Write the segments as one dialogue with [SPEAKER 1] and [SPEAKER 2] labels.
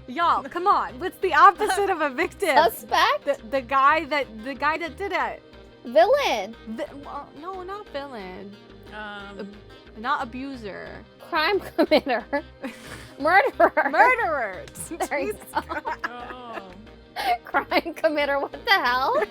[SPEAKER 1] Y'all, come on. What's the opposite of a victim?
[SPEAKER 2] Suspect?
[SPEAKER 1] The guy that did it.
[SPEAKER 2] Villain.
[SPEAKER 1] Well, no, not villain. Not abuser.
[SPEAKER 2] Crime committer. Murderer.
[SPEAKER 1] Murderer.
[SPEAKER 2] There you
[SPEAKER 1] Jesus
[SPEAKER 2] go.
[SPEAKER 1] Christ.
[SPEAKER 3] Oh.
[SPEAKER 2] Crime committer. What the hell?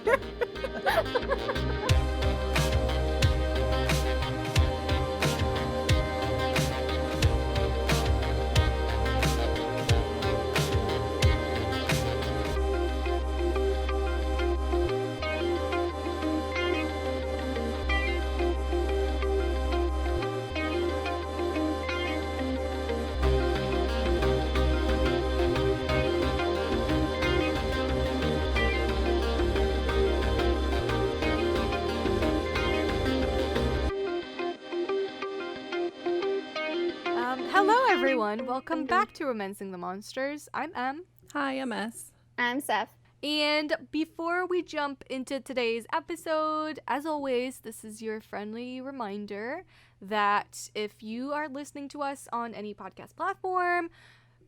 [SPEAKER 1] Hello, everyone. Welcome back to Romancing the Monsters. I'm Em.
[SPEAKER 3] Hi, I'm S.
[SPEAKER 2] I'm Seth.
[SPEAKER 1] And before we jump into today's episode, as always, this is your friendly reminder that if you are listening to us on any podcast platform,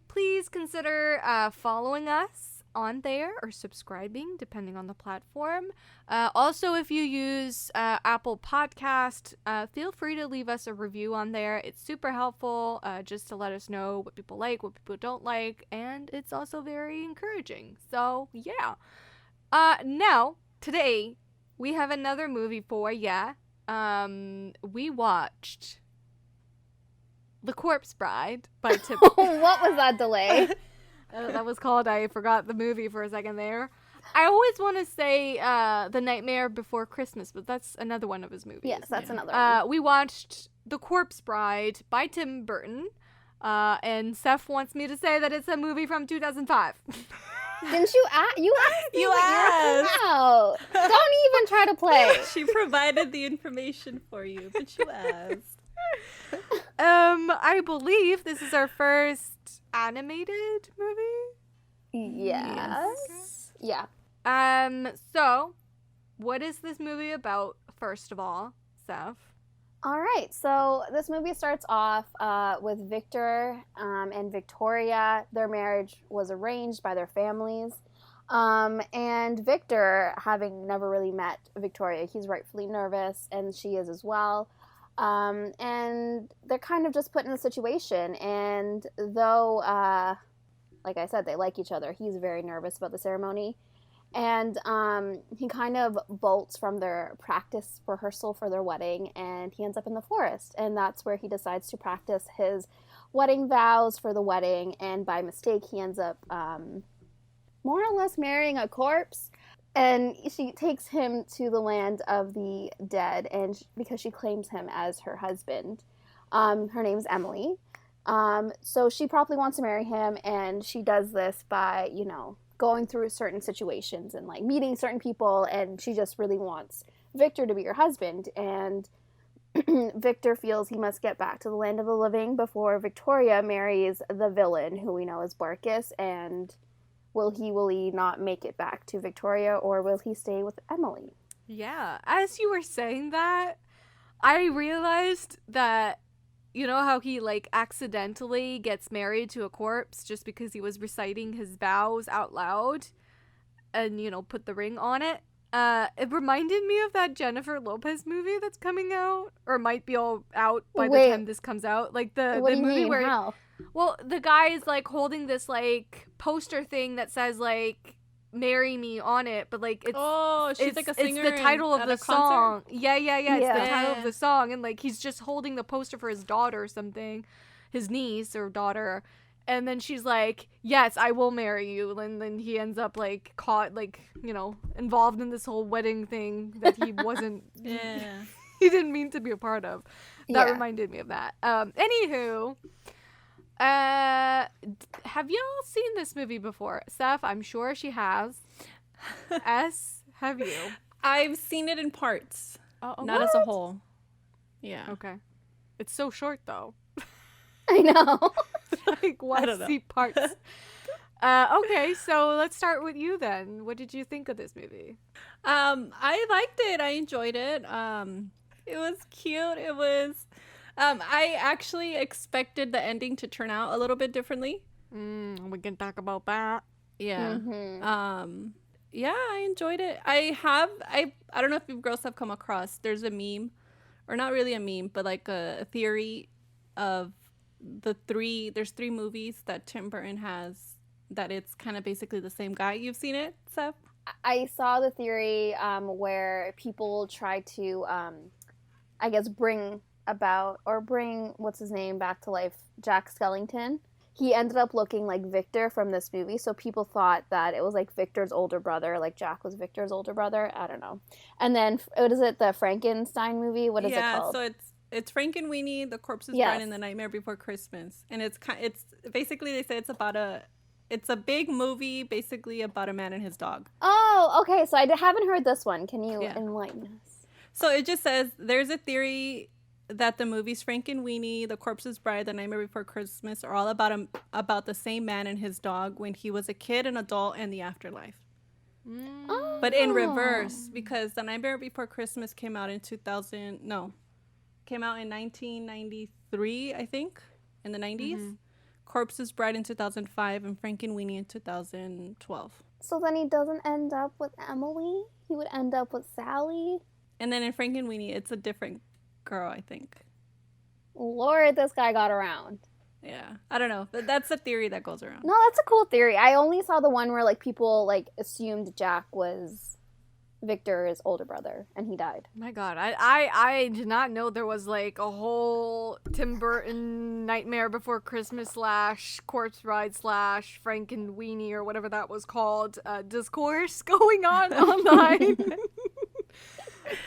[SPEAKER 1] please consider following us on there or subscribing, depending on the platform. Also, if you use Apple Podcast, feel free to leave us a review on there. It's super helpful just to let us know what people like, what people don't like, and it's also very encouraging. So, yeah. Now, today, we have another movie for ya. We watched The Corpse Bride by Tim.
[SPEAKER 2] What was that delay?
[SPEAKER 1] That was called, I forgot the movie for a second there. I always want to say The Nightmare Before Christmas, but that's another one of his movies.
[SPEAKER 2] Yes, that's another one.
[SPEAKER 1] We watched The Corpse Bride by Tim Burton, and Seth wants me to say that it's a movie from 2005.
[SPEAKER 2] Didn't you ask? You asked me
[SPEAKER 3] You
[SPEAKER 2] what year it
[SPEAKER 3] asked.
[SPEAKER 2] came out. Don't even try to play.
[SPEAKER 3] She provided the information for you, but you asked.
[SPEAKER 1] I believe this is our first animated movie.
[SPEAKER 2] Yes. Yeah.
[SPEAKER 1] So, what is this movie about, first of all, Seth?
[SPEAKER 2] All right. So this movie starts off with Victor and Victoria. Their marriage was arranged by their families. And Victor, having never really met Victoria, he's rightfully nervous, and she is as well. And they're kind of just put in a situation. And though, like I said, they like each other, he's very nervous about the ceremony. And he kind of bolts from their practice rehearsal for their wedding, and he ends up in the forest. And that's where he decides to practice his wedding vows for the wedding. And by mistake, he ends up more or less marrying a corpse. And she takes him to the land of the dead, and because she claims him as her husband. Her name's Emily. So she probably wants to marry him, and she does this by, going through certain situations and like meeting certain people, and she just really wants Victor to be her husband. And Victor feels he must get back to the land of the living before Victoria marries the villain, who we know as Barkus. And will he not make it back to Victoria, or will he stay with Emily?
[SPEAKER 1] Yeah, as you were saying that, I realized that, you know how he, like, accidentally gets married to a corpse just because he was reciting his vows out loud and, put the ring on it? It reminded me of that Jennifer Lopez movie that's coming out, or might be all out by the time this comes out. Like, the
[SPEAKER 2] What do you
[SPEAKER 1] movie
[SPEAKER 2] mean?
[SPEAKER 1] where...
[SPEAKER 2] How?
[SPEAKER 1] Well, the guy is, like, holding this, like, poster thing that says, like, marry me on it, but, like, it's...
[SPEAKER 3] She's like a singer.
[SPEAKER 1] It's the title of the song. Yeah. It's the title of the song, and, like, he's just holding the poster for his daughter or something, his niece or daughter, and then she's like, yes, I will marry you, and then he ends up, like, caught, like, involved in this whole wedding thing that he wasn't...
[SPEAKER 3] Yeah.
[SPEAKER 1] He didn't mean to be a part of. That reminded me of that. Anywho... have y'all seen this movie before? Seth, I'm sure she has. S, have you?
[SPEAKER 3] I've seen it in parts, not
[SPEAKER 1] what?
[SPEAKER 3] as a whole. Yeah.
[SPEAKER 1] Okay. It's so short, though.
[SPEAKER 2] I know.
[SPEAKER 1] Like, why see parts? Okay, so let's start with you then. What did you think of this movie?
[SPEAKER 3] I liked it. I enjoyed it. It was cute. It was... I actually expected the ending to turn out a little bit differently.
[SPEAKER 1] We can talk about that.
[SPEAKER 3] Yeah.
[SPEAKER 2] Mm-hmm.
[SPEAKER 3] Yeah, I enjoyed it. I don't know if you girls have come across, there's a meme, or not really a meme, but like a theory of there's three movies that Tim Burton has that it's kind of basically the same guy. You've seen it, Seth?
[SPEAKER 2] I saw the theory where people try to, I guess, bring what's his name back to life, Jack Skellington. He ended up looking like Victor from this movie, so people thought that it was like Victor's older brother, like Jack was Victor's older brother. I don't know. And then what is it? The Frankenstein movie? What is it called?
[SPEAKER 3] Yeah, so it's Frankenweenie, The Corpse's
[SPEAKER 2] Yes.
[SPEAKER 3] Bride, and The Nightmare Before Christmas, and it's basically, they say it's a big movie basically about a man and his dog.
[SPEAKER 2] Oh, okay. So I haven't heard this one. Can you enlighten us?
[SPEAKER 3] So it just says there's a theory that the movies Frankenweenie, The Corpse's Bride, The Nightmare Before Christmas are all about the same man and his dog when he was a kid, an adult, and the afterlife.
[SPEAKER 2] Oh.
[SPEAKER 3] But in reverse, because The Nightmare Before Christmas came out in 1993, I think, in the 90s. Mm-hmm. Corpse's Bride in 2005, and Frankenweenie in 2012.
[SPEAKER 2] So then he doesn't end up with Emily? He would end up with Sally?
[SPEAKER 3] And then in Frankenweenie, it's a different girl, I think.
[SPEAKER 2] Lord, this guy got around.
[SPEAKER 3] Yeah, I don't know. That's a theory that goes around.
[SPEAKER 2] No, that's a cool theory. I only saw the one where like people like assumed Jack was Victor's older brother and he died.
[SPEAKER 1] My God, I did not know there was like a whole Tim Burton Nightmare Before Christmas / Corpse Bride / Frankenweenie or whatever that was called discourse going on online.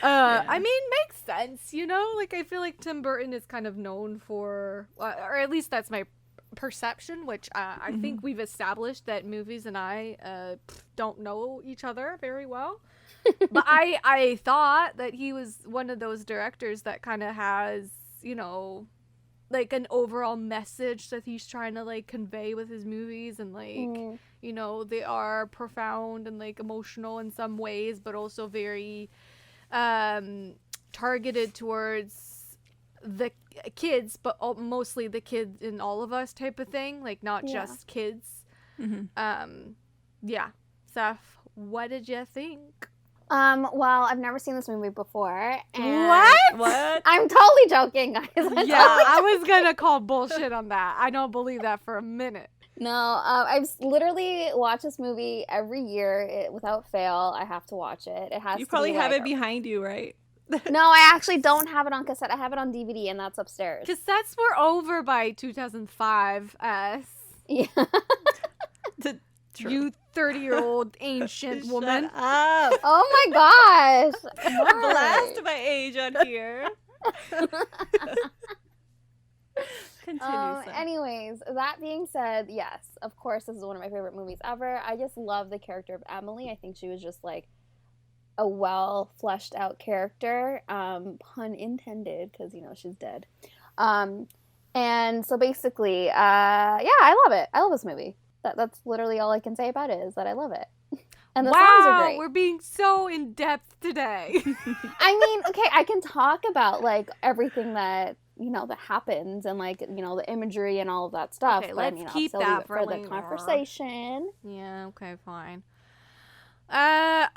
[SPEAKER 1] I mean, makes sense, you know? Like, I feel like Tim Burton is kind of known for, or at least that's my perception, which I think we've established that movies and I don't know each other very well. But I thought that he was one of those directors that kind of has, you know, like an overall message that he's trying to like convey with his movies, and like, you know, they are profound and like emotional in some ways, but also very targeted towards the kids, but mostly the kids in all of us type of thing, like not just kids. Yeah. Seth, what did you think?
[SPEAKER 2] Well, I've never seen this movie before. And
[SPEAKER 3] What?
[SPEAKER 2] I'm totally joking, guys.
[SPEAKER 1] I was gonna call bullshit on that. I don't believe that for a minute.
[SPEAKER 2] No, I've literally watched this movie every year without fail. I have to watch it. It has.
[SPEAKER 3] You
[SPEAKER 2] to
[SPEAKER 3] probably
[SPEAKER 2] be
[SPEAKER 3] have
[SPEAKER 2] like,
[SPEAKER 3] it behind you, right?
[SPEAKER 2] No, I actually don't have it on cassette. I have it on DVD, and that's upstairs.
[SPEAKER 1] Cassettes were over by 2005.
[SPEAKER 2] Yeah.
[SPEAKER 1] You 30-year-old ancient woman.
[SPEAKER 3] Shut up.
[SPEAKER 2] Oh my gosh.
[SPEAKER 3] Blast my age on here. Continue.
[SPEAKER 2] Anyways, that being said, yes, of course, this is one of my favorite movies ever. I just love the character of Emily. I think she was just like a well fleshed out character, pun intended, because you know she's dead. And so basically, yeah, I love it. I love this movie. That's literally all I can say about it, is that I love it. And the songs are great.
[SPEAKER 1] We're being so in depth today.
[SPEAKER 2] I mean, okay, I can talk about like everything that, you know, that happens, and like, you know, the imagery and all of that stuff.
[SPEAKER 1] Okay,
[SPEAKER 2] but,
[SPEAKER 1] let's keep that for
[SPEAKER 2] the conversation.
[SPEAKER 1] Yeah, okay, fine. I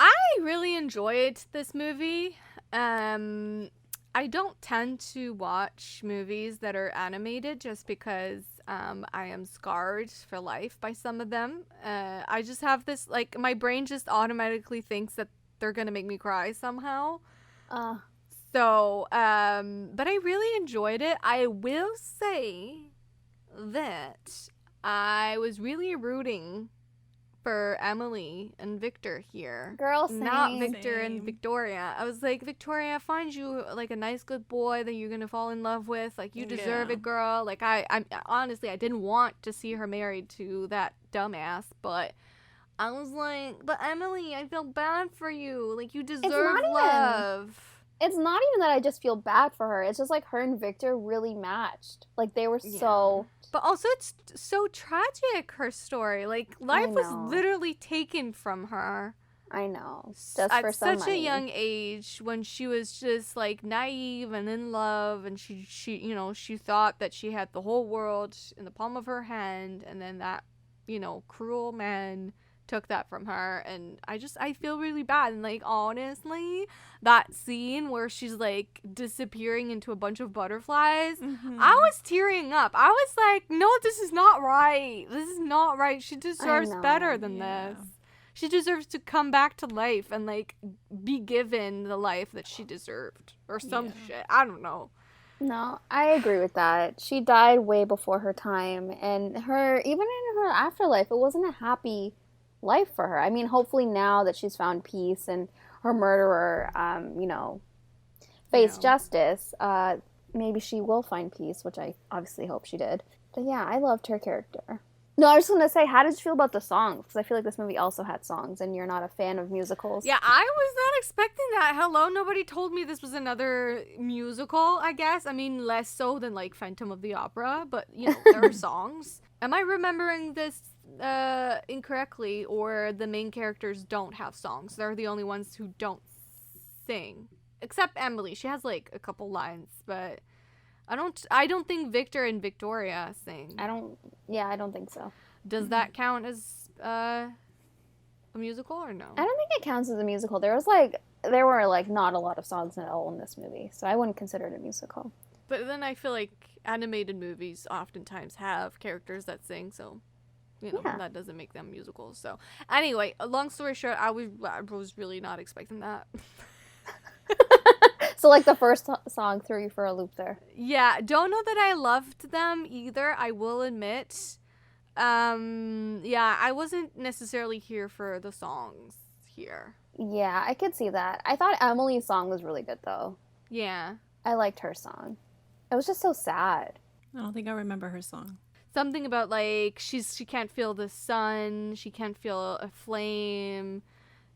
[SPEAKER 1] really enjoyed this movie. I don't tend to watch movies that are animated just because I am scarred for life by some of them. I just have this, like, my brain just automatically thinks that they're gonna make me cry somehow. So, but I really enjoyed it. I will say that I was really rooting for Emily and Victor here.
[SPEAKER 2] Girl, same.
[SPEAKER 1] Not Victor and Victoria. I was like, Victoria, find you like a nice good boy that you're gonna fall in love with. Like, you deserve it, girl. Like, I honestly, I didn't want to see her married to that dumbass, but I was like, but Emily, I feel bad for you. Like, you deserve love.
[SPEAKER 2] It's not even that I just feel bad for her. It's just like her and Victor really matched. Like, they were so...
[SPEAKER 1] But also, it's so tragic, her story. Like, life was literally taken from her.
[SPEAKER 2] I know. Just
[SPEAKER 1] At
[SPEAKER 2] for some
[SPEAKER 1] such a
[SPEAKER 2] money.
[SPEAKER 1] young age, when she was just like naive and in love, and she thought that she had the whole world in the palm of her hand, and then that cruel man took that from her, and I feel really bad. And like, honestly, that scene where she's like disappearing into a bunch of butterflies, I was tearing up. I was like, no, this is not right. This is not right. She deserves better than this. She deserves to come back to life and like be given the life that she deserved or some shit. I don't know.
[SPEAKER 2] No, I agree with that. She died way before her time, and even in her afterlife, it wasn't a happy life for her. I mean, hopefully now that she's found peace and her murderer, faced justice, maybe she will find peace, which I obviously hope she did. But yeah, I loved her character. No, I was just going to say, how did you feel about the songs? Because I feel like this movie also had songs, and you're not a fan of musicals.
[SPEAKER 1] Yeah, I was not expecting that. Hello, nobody told me this was another musical, I guess. I mean, less so than, like, Phantom of the Opera, but, there are songs. Am I remembering this incorrectly, or the main characters don't have songs? They're the only ones who don't sing. Except Emily. She has, like, a couple lines, but I don't think Victor and Victoria sing.
[SPEAKER 2] I don't think so.
[SPEAKER 1] Does that count as a musical or no?
[SPEAKER 2] I don't think it counts as a musical. There were not a lot of songs at all in this movie, so I wouldn't consider it a musical.
[SPEAKER 1] But then I feel like animated movies oftentimes have characters that sing, so that doesn't make them musicals. So anyway, long story short, I was really not expecting that.
[SPEAKER 2] So, like, the first song threw you for a loop there.
[SPEAKER 1] Yeah, don't know that I loved them either, I will admit. I wasn't necessarily here for the songs here.
[SPEAKER 2] Yeah, I could see that. I thought Emily's song was really good, though.
[SPEAKER 1] Yeah.
[SPEAKER 2] I liked her song. It was just so sad.
[SPEAKER 3] I don't think I remember her song.
[SPEAKER 1] Something about, like, she can't feel the sun, she can't feel a flame.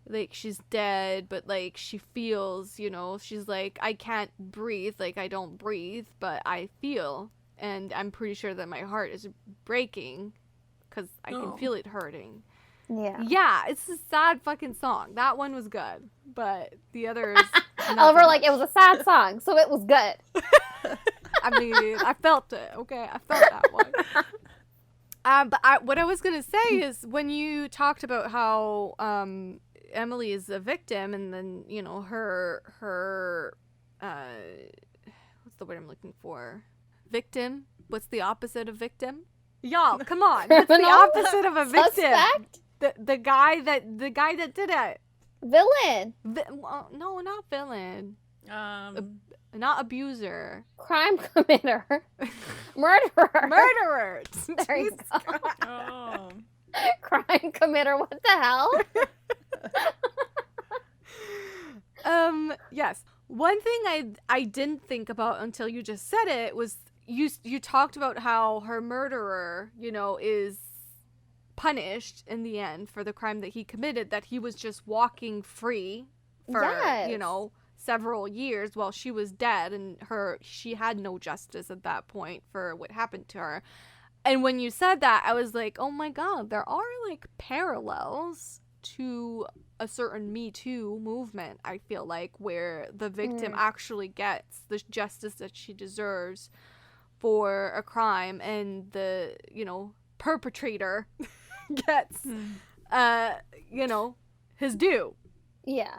[SPEAKER 1] Like, she's dead, but, like, she feels, she's like, I can't breathe, like, I don't breathe, but I feel, and I'm pretty sure that my heart is breaking, because I can feel it hurting.
[SPEAKER 2] Yeah.
[SPEAKER 1] Yeah, it's a sad fucking song. That one was good, but the others...
[SPEAKER 2] Oliver, like, it was a sad song, so it was good.
[SPEAKER 1] I mean, I felt it, okay? I felt that one. But what I was going to say is, when you talked about how... Emily is a victim, and then her what's the word I'm looking for? Victim. What's the opposite of victim? Y'all, come on. What's the opposite of a victim?
[SPEAKER 2] Suspect?
[SPEAKER 1] The guy that did it.
[SPEAKER 2] Villain.
[SPEAKER 1] No, not villain. Not abuser.
[SPEAKER 2] Crime committer. Murderer.
[SPEAKER 1] Murderer.
[SPEAKER 2] There you go.
[SPEAKER 3] Oh.
[SPEAKER 2] Crime committer. What the hell?
[SPEAKER 1] Yes. One thing I didn't think about until you just said it was you talked about how her murderer, is punished in the end for the crime that he committed, that he was just walking free for, several years while she was dead, and she had no justice at that point for what happened to her. And when you said that, I was like, oh my God, there are like parallels to a certain Me Too movement, I feel like, where the victim actually gets the justice that she deserves for a crime, and the, perpetrator gets, his due.
[SPEAKER 2] Yeah.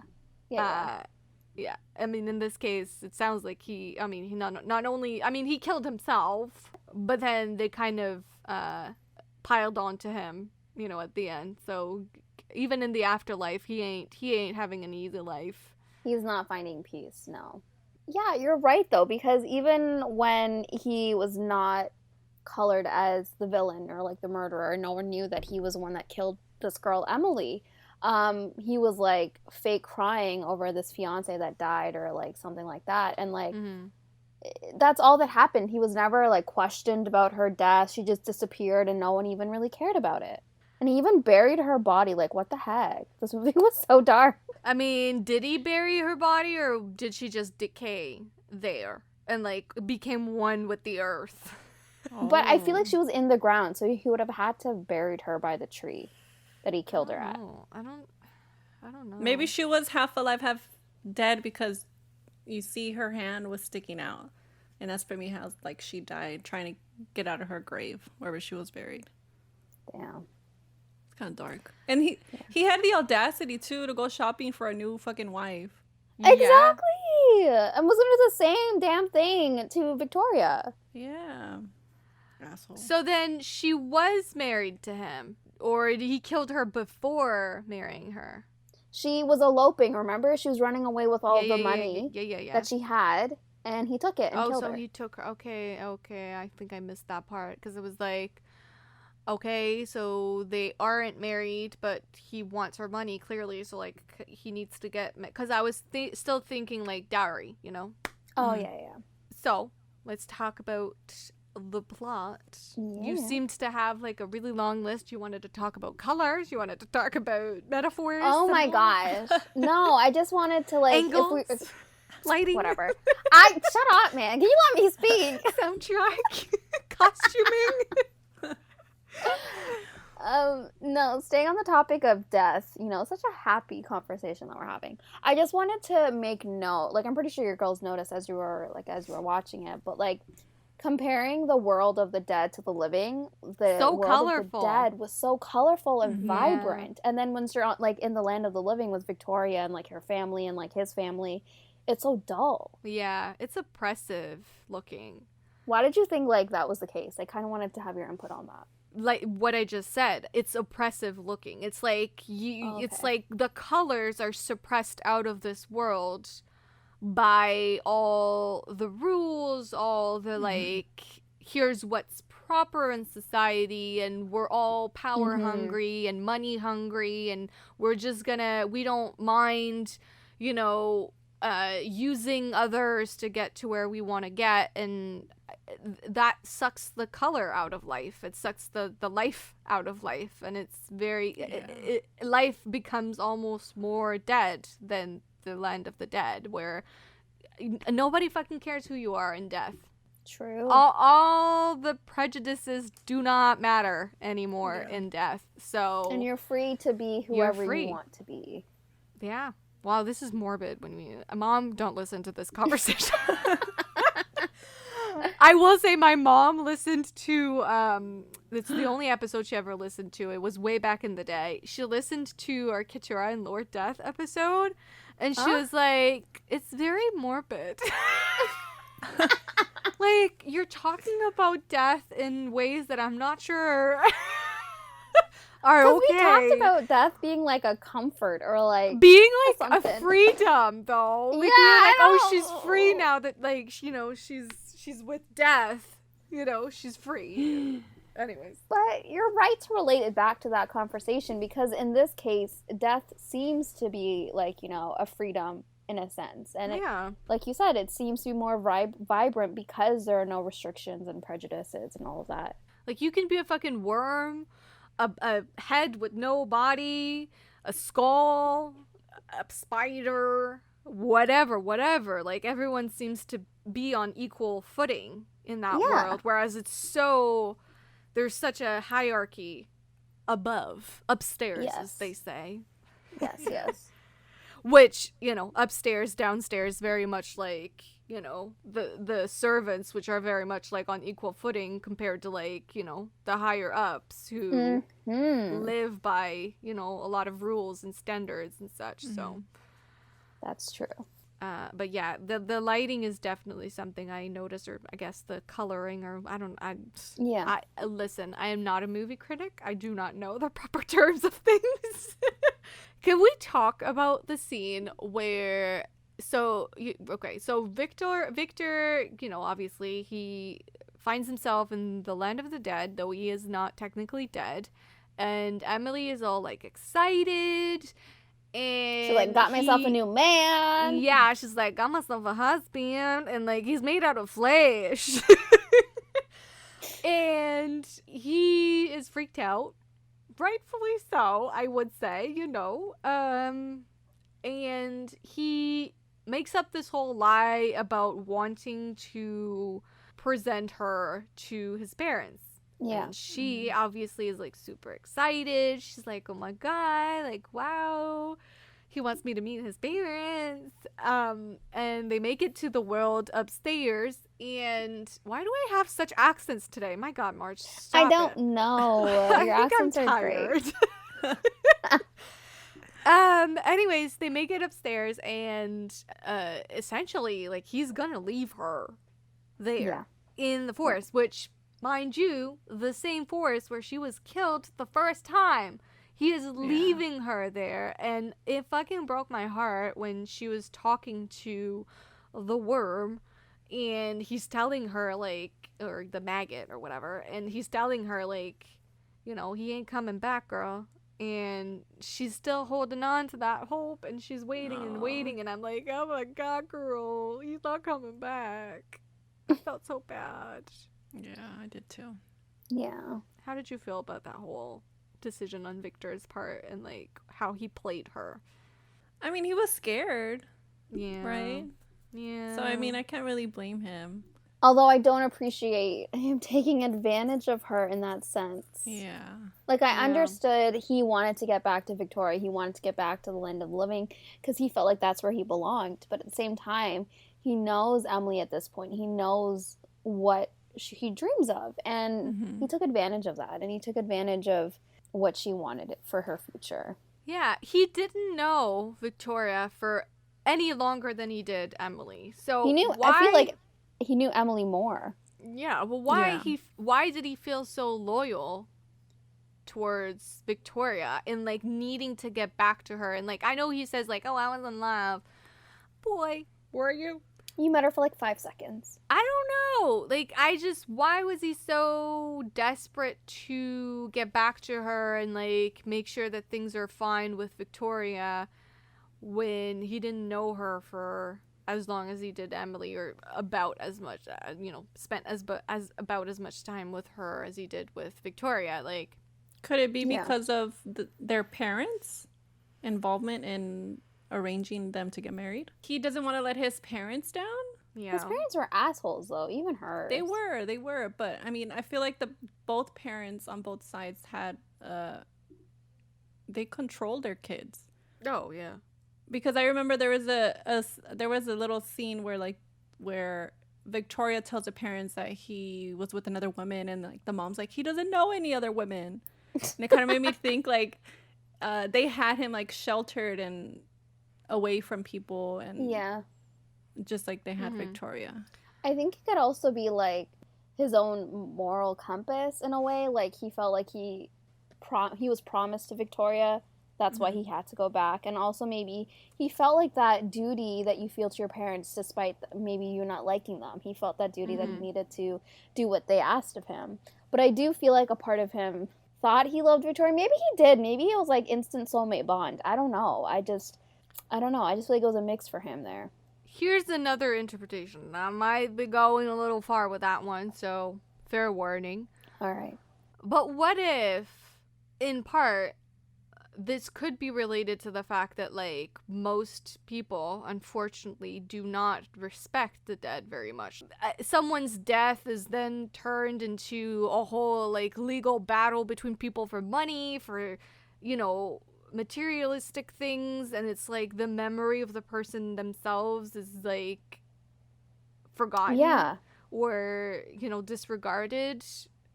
[SPEAKER 1] Yeah. I mean, in this case, it sounds like he not only, he killed himself, but then they kind of piled onto him, at the end. So even in the afterlife, he ain't having an easy life.
[SPEAKER 2] He's not finding peace, no. Yeah, you're right, though, because even when he was not colored as the villain or, like, the murderer, no one knew that he was the one that killed this girl, Emily. He was, like, fake crying over this fiance that died or, like, something like that. And, like, that's all that happened. He was never, like, questioned about her death. She just disappeared and no one even really cared about it. And he even buried her body. Like, what the heck? This movie was so dark.
[SPEAKER 1] I mean, did he bury her body, or did she just decay there and, like, became one with the earth?
[SPEAKER 2] But I feel like she was in the ground, so he would have had to have buried her by the tree that he killed her at.
[SPEAKER 1] I I don't know.
[SPEAKER 3] Maybe she was half alive, half dead, because you see her hand was sticking out. And that's for me how, like, she died trying to get out of her grave, wherever she was buried.
[SPEAKER 2] Damn.
[SPEAKER 3] It's kind of dark. And he had the audacity, too, to go shopping for a new fucking wife.
[SPEAKER 2] Exactly! And was it the same damn thing to Victoria?
[SPEAKER 3] Yeah. Asshole.
[SPEAKER 1] So then she was married to him, or he killed her before marrying her?
[SPEAKER 2] She was eloping, remember? She was running away with all the money
[SPEAKER 1] yeah.
[SPEAKER 2] that she had, and he took it and killed her.
[SPEAKER 1] He took her. Okay. I think I missed that part, because it was like, okay, so they aren't married, but he wants her money, clearly, so, like, he needs to get... Because I was still thinking, like, dowry, you know?
[SPEAKER 2] Oh, yeah.
[SPEAKER 1] So, let's talk about the plot.
[SPEAKER 2] Yeah.
[SPEAKER 1] You seemed to have, like, a really long list. You wanted to talk about colors. You wanted to talk about metaphors.
[SPEAKER 2] Oh, my gosh. No, I just wanted to, like...
[SPEAKER 1] Angles. Lighting.
[SPEAKER 2] Whatever. Shut up, man. Can you let me speak?
[SPEAKER 1] Soundtrack. Costuming.
[SPEAKER 2] No, staying on the topic of death, you know, such a happy conversation that we're having. I just wanted to make note, like, I'm pretty sure your girls noticed as you were watching it, but, like, comparing the world of the dead to the living, the
[SPEAKER 1] so
[SPEAKER 2] world
[SPEAKER 1] colorful.
[SPEAKER 2] of the dead was so colorful and vibrant. And then once you're on, like, in the land of the living with Victoria and, like, her family and, like, his family, it's so dull.
[SPEAKER 1] Yeah, it's oppressive looking.
[SPEAKER 2] Why did you think, like, that was the case? I kind of wanted to have your input on that.
[SPEAKER 1] Like what I just said, it's oppressive looking. It's like it's like the colors are suppressed out of this world by all the rules, all the like, here's what's proper in society, and we're all power hungry and money hungry, and we're just gonna, we don't mind, you know, using others to get to where we want to get, and that sucks the color out of life. It sucks the life out of life, and it's very life becomes almost more dead than the land of the dead, where nobody fucking cares who you are in death.
[SPEAKER 2] True.
[SPEAKER 1] All the prejudices do not matter anymore in death. So,
[SPEAKER 2] and you're free to be whoever you want to be.
[SPEAKER 1] Yeah. Wow, this is morbid. Mom, don't listen to this conversation. I will say my mom listened to, it's the only episode she ever listened to. It was way back in the day. She listened to our Keturah and Lord Death episode, and she was like, it's very morbid. Like, you're talking about death in ways that I'm not sure are okay.
[SPEAKER 2] We talked about death being like a comfort, or like
[SPEAKER 1] being like
[SPEAKER 2] something.
[SPEAKER 1] A freedom, though. Like,
[SPEAKER 2] yeah,
[SPEAKER 1] like, oh, she's free now that, like, you know, she's with death. You know, she's free. Anyways.
[SPEAKER 2] But you're right to relate it back to that conversation, because in this case, death seems to be like, you know, a freedom in a sense. And it, like you said, it seems to be more vibrant because there are no restrictions and prejudices and all of that.
[SPEAKER 1] Like, you can be a fucking worm, a head with no body, a skull, a spider, whatever. Like, everyone seems to be on equal footing in that world, whereas it's so, there's such a hierarchy upstairs, as they say.
[SPEAKER 2] Yes.
[SPEAKER 1] Which, you know, upstairs, downstairs, very much like, you know, the servants, which are very much like on equal footing compared to, like, you know, the higher ups who live by, you know, a lot of rules and standards and such. So
[SPEAKER 2] that's true.
[SPEAKER 1] But yeah, the lighting is definitely something I noticed, or I guess the coloring, or listen, I am not a movie critic. I do not know the proper terms of things. Can we talk about the scene where, so Victor, you know, obviously he finds himself in the land of the dead, though he is not technically dead, and Emily is all like excited. And
[SPEAKER 2] she like got myself a new man.
[SPEAKER 1] Yeah, she's like, got myself a husband, and like he's made out of flesh. And he is freaked out, rightfully so, I would say, you know. And he makes up this whole lie about wanting to present her to his parents.
[SPEAKER 2] Yeah.
[SPEAKER 1] And she obviously is like super excited. She's like, oh my God, like, wow. he wants me to meet his parents. And they make it to the world upstairs. And why do I have such accents today? My God, Marge, stop
[SPEAKER 2] I don't
[SPEAKER 1] it.
[SPEAKER 2] know. Your accents are great.
[SPEAKER 1] Anyways, they make it upstairs, and essentially, like, he's gonna leave her there in the forest, which, mind you, the same forest where she was killed the first time. He is leaving her there, and it fucking broke my heart when she was talking to the worm, and he's telling her, like, or the maggot or whatever, and he's telling her, like, you know, he ain't coming back, girl. And she's still holding on to that hope, and she's waiting and waiting, and I'm like, oh my God, girl, he's not coming back. I felt so bad.
[SPEAKER 3] Yeah, I did too.
[SPEAKER 2] Yeah.
[SPEAKER 1] How did you feel about that whole decision on Victor's part, and like how he played her?
[SPEAKER 3] I mean, he was scared.
[SPEAKER 1] Yeah.
[SPEAKER 3] Right?
[SPEAKER 1] Yeah.
[SPEAKER 3] So, I mean, I can't really blame him.
[SPEAKER 2] Although I don't appreciate him taking advantage of her in that sense.
[SPEAKER 3] Yeah.
[SPEAKER 2] Like, I understood he wanted to get back to Victoria. He wanted to get back to the land of living because he felt like that's where he belonged. But at the same time, he knows Emily at this point. He knows what he dreams of. And he took advantage of that. And he took advantage of what she wanted for her future.
[SPEAKER 1] Yeah, he didn't know Victoria for any longer than he did Emily. So
[SPEAKER 2] He knew, I feel like he knew Emily more.
[SPEAKER 1] Yeah, well, why did he feel so loyal towards Victoria and like needing to get back to her? And like, I know he says like, oh, I was in love. Boy, were you?
[SPEAKER 2] You met her for like 5 seconds.
[SPEAKER 1] I don't know. Like, why was he so desperate to get back to her and like make sure that things are fine with Victoria when he didn't know her for as long as he did Emily, or about as much, spent about as much time with her as he did with Victoria? Like,
[SPEAKER 3] could it be because of their parents' involvement in arranging them to get married? He doesn't want to let his parents down?
[SPEAKER 1] Yeah.
[SPEAKER 2] His parents were assholes, though, even hers.
[SPEAKER 3] They were, but I mean, I feel like both parents on both sides had, they controlled their kids.
[SPEAKER 1] Oh, yeah.
[SPEAKER 3] Because I remember there was a little scene where Victoria tells the parents that he was with another woman, and like the mom's like, he doesn't know any other women. And it kind of made me think like they had him like sheltered and away from people, and just like they had Victoria.
[SPEAKER 2] I think it could also be like his own moral compass in a way. Like he felt like he was promised to Victoria. That's why he had to go back. And also maybe he felt like that duty that you feel to your parents despite maybe you not liking them. He felt that duty that he needed to do what they asked of him. But I do feel like a part of him thought he loved Victoria. Maybe he did. Maybe it was like instant soulmate bond. I don't know. I don't know. I just feel like it was a mix for him there.
[SPEAKER 1] Here's another interpretation. I might be going a little far with that one, so fair warning.
[SPEAKER 2] All right.
[SPEAKER 1] But what if, in part, this could be related to the fact that, like, most people, unfortunately, do not respect the dead very much. Someone's death is then turned into a whole, like, legal battle between people for money, for, materialistic things, and it's like the memory of the person themselves is, like, forgotten.
[SPEAKER 2] Yeah.
[SPEAKER 1] Or, disregarded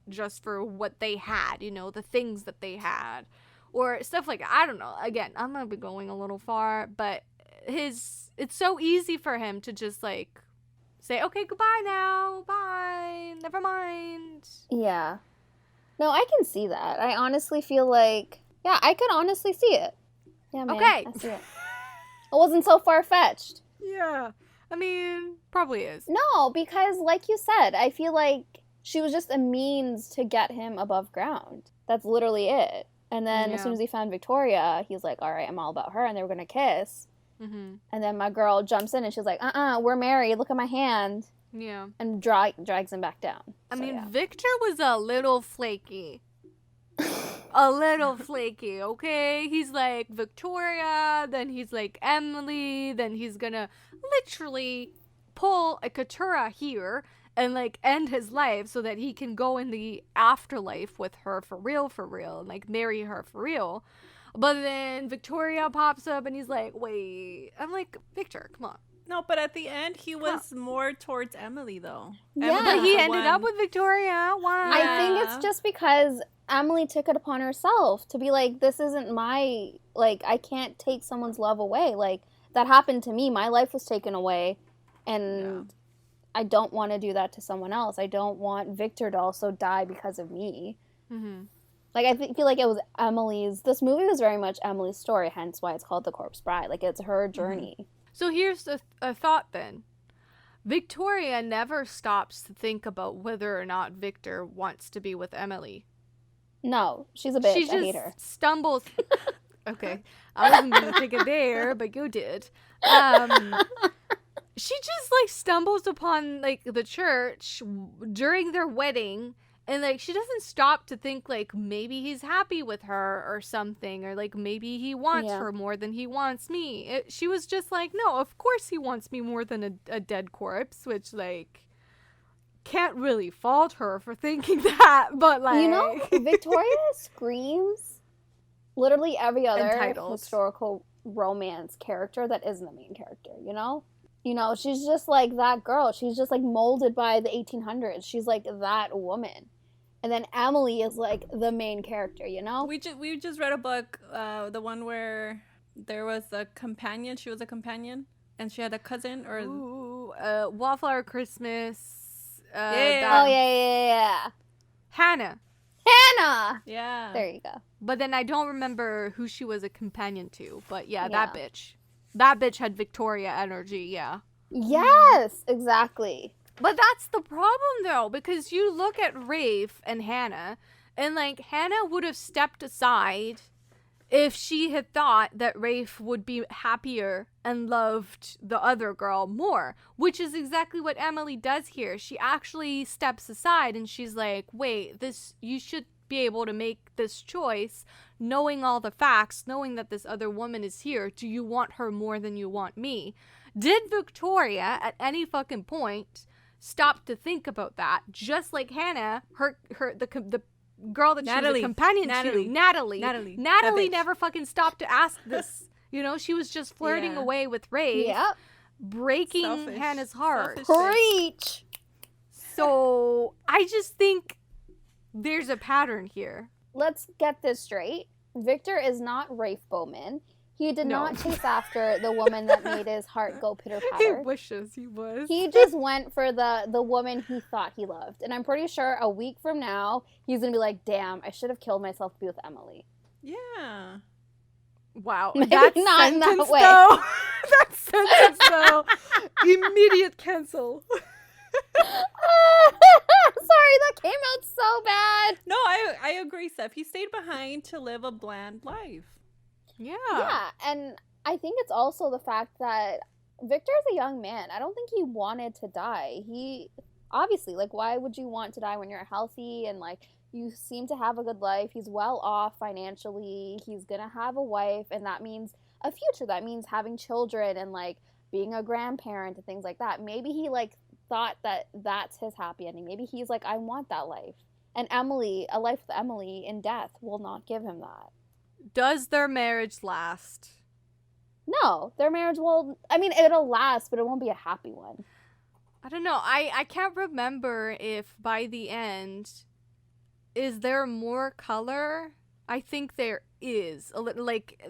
[SPEAKER 1] just for what they had, the things that they had. Or stuff like, I don't know. Again, I'm going to be going a little far, but it's so easy for him to just, like, say, okay, goodbye now. Bye. Never mind.
[SPEAKER 2] Yeah. No, I can see that. I honestly feel like, I could honestly see it. Yeah, man.
[SPEAKER 1] Okay.
[SPEAKER 2] I see it. It wasn't so far-fetched.
[SPEAKER 1] Yeah. I mean, probably is.
[SPEAKER 2] No, because like you said, I feel like she was just a means to get him above ground. That's literally it. And then as soon as he found Victoria, he's like, all right, I'm all about her. And they were going to kiss. Mm-hmm. And then my girl jumps in and she's like, we're married. Look at my hand.
[SPEAKER 1] Yeah.
[SPEAKER 2] And drags him back down.
[SPEAKER 1] I mean, Victor was a little flaky. A little flaky, okay? He's like Victoria, then he's like Emily, then he's going to literally pull a Katura here and like end his life so that he can go in the afterlife with her for real, and like marry her for real. But then Victoria pops up and he's like, wait. I'm like, Victor, come on.
[SPEAKER 3] No, but at the end, he was more towards Emily, though.
[SPEAKER 2] Yeah.
[SPEAKER 3] Emily
[SPEAKER 1] But
[SPEAKER 3] was
[SPEAKER 1] he
[SPEAKER 3] the
[SPEAKER 1] ended
[SPEAKER 3] one-
[SPEAKER 1] up with Victoria. Why?
[SPEAKER 2] I think
[SPEAKER 3] Yeah.
[SPEAKER 2] it's just because Emily took it upon herself to be like, this isn't my, like, I can't take someone's love away. Like, that happened to me. My life was taken away, and I don't want to do that to someone else. I don't want Victor to also die because of me.
[SPEAKER 1] Mm-hmm.
[SPEAKER 2] Like, I feel like it was this movie was very much Emily's story, hence why it's called The Corpse Bride. Like, it's her journey.
[SPEAKER 1] So here's a thought then. Victoria never stops to think about whether or not Victor wants to be with Emily.
[SPEAKER 2] No, she's a bitch.
[SPEAKER 1] She
[SPEAKER 2] I hate her.
[SPEAKER 1] just stumbles. Okay, I wasn't gonna take it there, but you did. She just like stumbles upon like the church during their wedding, and like she doesn't stop to think like maybe he's happy with her or something, or like maybe he wants her more than he wants me. She was just like, no, of course he wants me more than a dead corpse, which like can't really fault her for thinking that, but like,
[SPEAKER 2] You know, Victoria screams literally every other
[SPEAKER 1] Entitled.
[SPEAKER 2] historical romance character that isn't the main character, you know? You know, she's just like that girl. She's just like molded by the 1800s. She's like that woman. And then Emily is like the main character, you know?
[SPEAKER 3] We just read a book, the one where there was a companion. She was a companion, and she had a cousin, or
[SPEAKER 1] Ooh, Wallflower Christmas.
[SPEAKER 3] Yeah.
[SPEAKER 2] Oh, yeah.
[SPEAKER 1] Hannah.
[SPEAKER 2] Hannah!
[SPEAKER 3] yeah.
[SPEAKER 2] There you go.
[SPEAKER 1] But then I don't remember who she was a companion to. But yeah, that
[SPEAKER 2] Yeah.
[SPEAKER 1] bitch. That bitch had Victoria energy, yeah.
[SPEAKER 2] Yes, exactly.
[SPEAKER 1] But that's the problem, though, because you look at Rafe and Hannah, and, like, Hannah would have stepped aside if she had thought that Rafe would be happier and loved the other girl more, which is exactly what Emily does here. She actually steps aside and she's like, wait, you should be able to make this choice knowing all the facts, knowing that this other woman is here. Do you want her more than you want me? Did Victoria at any fucking point stop to think about that? Just like Hannah, the girl that she was a companion to, Natalie
[SPEAKER 3] That bitch.
[SPEAKER 1] never fucking stopped to ask this. You know, she was just flirting
[SPEAKER 3] Yeah.
[SPEAKER 1] away with Rafe,
[SPEAKER 2] Yep.
[SPEAKER 1] breaking
[SPEAKER 3] Selfish.
[SPEAKER 1] Hannah's heart.
[SPEAKER 3] Selfish.
[SPEAKER 2] Preach!
[SPEAKER 1] So I just think there's a pattern here.
[SPEAKER 2] Let's get this straight. Victor is not Rafe Bowman. He did
[SPEAKER 1] No.
[SPEAKER 2] not chase after the woman that made his heart go pitter
[SPEAKER 1] He
[SPEAKER 2] patter.
[SPEAKER 1] wishes he was.
[SPEAKER 2] He just went for the woman he thought he loved. And I'm pretty sure a week from now, he's going to be like, damn, I should have killed myself to be with Emily.
[SPEAKER 3] Yeah.
[SPEAKER 1] Wow,
[SPEAKER 2] Maybe
[SPEAKER 1] that
[SPEAKER 2] not in that
[SPEAKER 1] sentence
[SPEAKER 2] way.
[SPEAKER 1] though. That sentence though. Immediate cancel.
[SPEAKER 2] Sorry, that came out so bad.
[SPEAKER 3] No, I agree, Steph. He stayed behind to live a bland life.
[SPEAKER 1] Yeah.
[SPEAKER 2] Yeah, and I think it's also the fact that Victor is a young man. I don't think he wanted to die. He obviously, like, why would you want to die when you're healthy and like you seem to have a good life? He's well off financially. He's gonna have a wife, and that means a future. That means having children and like being a grandparent and things like that. Maybe he like thought that that's his happy ending. Maybe he's like, I want that life. And Emily, a life with Emily in death will not give him that.
[SPEAKER 1] Does their marriage last?
[SPEAKER 2] No, their marriage will, I mean, it'll last, but it won't be a happy one.
[SPEAKER 1] I don't know. I can't remember if by the end, is there more color? I think there is. A little, like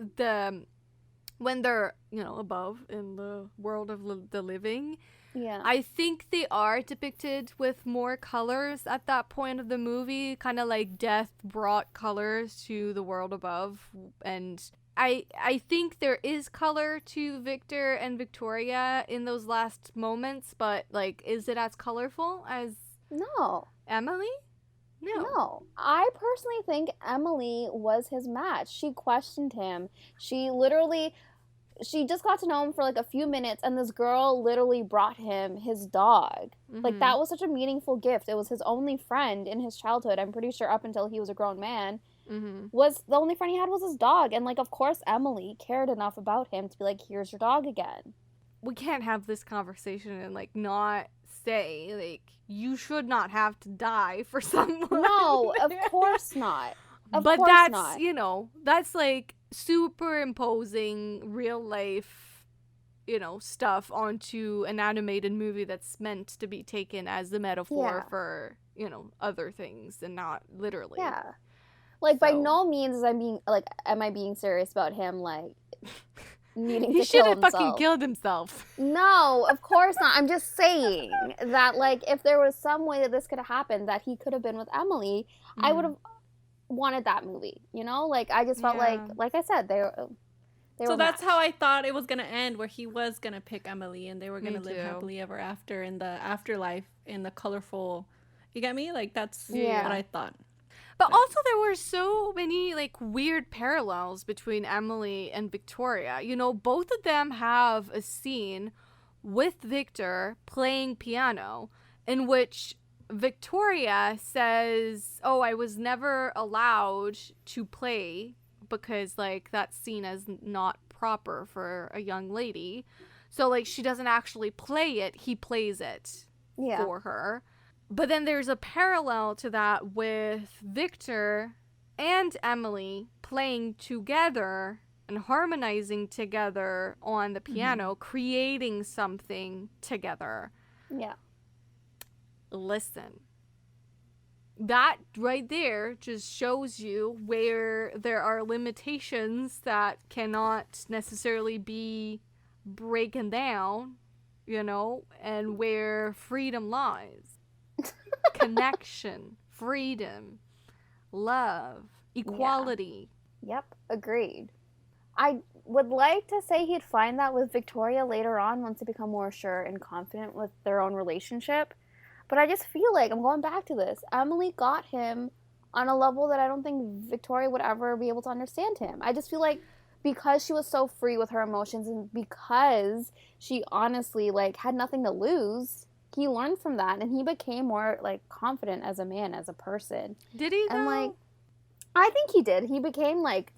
[SPEAKER 1] when they're, above in the world of the living.
[SPEAKER 2] Yeah.
[SPEAKER 1] I think they are depicted with more colors at that point of the movie, kind of like death brought colors to the world above. And I think there is color to Victor and Victoria in those last moments, but like, is it as colorful as
[SPEAKER 2] No.
[SPEAKER 1] Emily?
[SPEAKER 2] No. I personally think Emily was his match. She questioned him. She just got to know him for like a few minutes, and this girl literally brought him his dog. Like, that was such a meaningful gift. It was his only friend in his childhood. I'm pretty sure up until he was a grown man, was the only friend he had was his dog. And like, of course, Emily cared enough about him to be like, here's your dog again.
[SPEAKER 1] We can't have this conversation and like not say, like, you should not have to die for someone.
[SPEAKER 2] No, of course not.
[SPEAKER 1] But that's, you know, that's like superimposing real life, you know, stuff onto an animated movie that's meant to be taken as the metaphor for, you know, other things and not literally.
[SPEAKER 2] Yeah. Like, by no means am I being serious about him, like, needing to kill himself.
[SPEAKER 1] He should have fucking killed himself.
[SPEAKER 2] No, of course not. I'm just saying that, like, if there was some way that this could have happened, that he could have been with Emily, I would have wanted that movie, you know? Like, I just felt like I said, they were
[SPEAKER 3] so that's how I thought it was going to end, where he was going to pick Emily and they were going to live happily ever after in the afterlife, in the colorful, you get me? Like, that's what I thought.
[SPEAKER 1] But also there were so many, like, weird parallels between Emily and Victoria. You know, both of them have a scene with Victor playing piano in which Victoria says, oh, I was never allowed to play because, like, that's seen as not proper for a young lady. So, like, she doesn't actually play it. He plays it for her. But then there's a parallel to that with Victor and Emily playing together and harmonizing together on the piano, creating something together.
[SPEAKER 2] Yeah.
[SPEAKER 1] Listen. That right there just shows you where there are limitations that cannot necessarily be broken down, you know, and where freedom lies. Connection, freedom, love, equality.
[SPEAKER 2] Yep, agreed. I would like to say he'd find that with Victoria later on once they become more sure and confident with their own relationship. But I just feel like, I'm going back to this, Emily got him on a level that I don't think Victoria would ever be able to understand him. I just feel like because she was so free with her emotions and because she honestly, like, had nothing to lose, he learned from that and he became more, like, confident as a man, as a person.
[SPEAKER 1] Did he, though?
[SPEAKER 2] And, like, I think he did. He became, like,